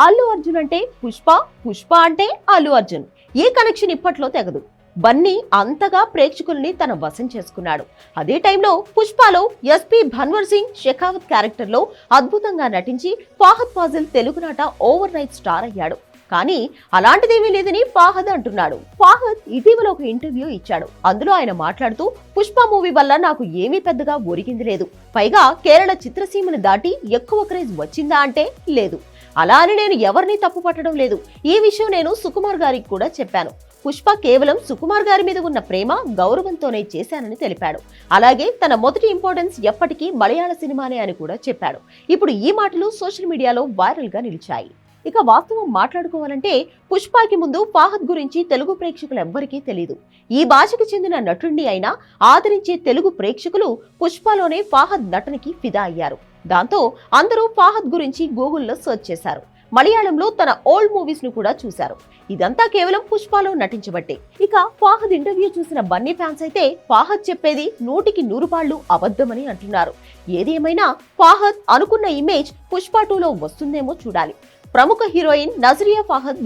అల్లు అర్జున్ అంటే పుష్ప, పుష్ప అంటే అల్లు అర్జున్. ఈ కనెక్షన్ ఇప్పట్లో తెగదు. బన్నీ అంతగా ప్రేక్షకుల్ని తన వశం చేసుకున్నాడు. అదే టైంలో పుష్పలో ఎస్పీ భన్వర్ సింగ్ షెకావత్ క్యారెక్టర్ లో అద్భుతంగా నటించి ఫాహద్ ఫాజిల్ తెలుగునాట ఓవర్ నైట్ స్టార్ అయ్యాడు. కానీ అలాంటిదేమీ లేదని ఫాహద్ అంటున్నాడు. ఫాహద్ ఇటీవల ఒక ఇంటర్వ్యూ ఇచ్చాడు. అందులో ఆయన మాట్లాడుతూ, పుష్ప మూవీ వల్ల నాకు ఏమీ పెద్దగా ఒరిగింది లేదు. పైగా కేరళ చిత్రసీమను దాటి ఎక్కువ క్రేజ్ వచ్చిందా అంటే లేదు. అలా అని నేను ఎవరిని తప్పు పట్టడం లేదు. ఈ విషయం నేను సుకుమార్ గారికి కూడా చెప్పాను. పుష్ప కేవలం సుకుమార్ గారి మీద ఉన్న ప్రేమ, గౌరవంతోనే చేశానని తెలిపాడు. అలాగే తన మొదటి ఇంపార్టెన్స్ ఎప్పటికీ మలయాళ సినిమానే అని కూడా చెప్పాడు. ఇప్పుడు ఈ మాటలు సోషల్ మీడియాలో వైరల్ గా నిలిచాయి. ఇక వాస్తవం మాట్లాడుకోవాలంటే పుష్పకి ముందు ఫాహద్ గురించి తెలుగు ప్రేక్షకులు ఎవ్వరికీ తెలియదు. ఈ భాషకు చెందిన నటుడిని అయినా ఆదరించే తెలుగు ప్రేక్షకులు పుష్పలోనే ఫాహద్ నటనకి ఫిదా అయ్యారు. దాంతో అందరూ ఫాహద్ గురించి గూగుల్లో సెర్చ్ చేశారు. మలయాళంలో తన ఓల్డ్ మూవీస్ ను కూడా చూశారు. ఇదంతా కేవలం పుష్పలో నటించబట్టే. ఇక ఫాహద్ ఇంటర్వ్యూ చూసిన బన్నీ ఫ్యాన్స్ అయితే ఫాహద్ చెప్పేది 100కి 100 అబద్ధమని అంటున్నారు. ఏదేమైనా ఫాహద్ అనుకున్న ఇమేజ్ పుష్ప 2లో వస్తుందేమో చూడాలి. ప్రముఖ హీరోయిన్ నజరియా ఫాహద్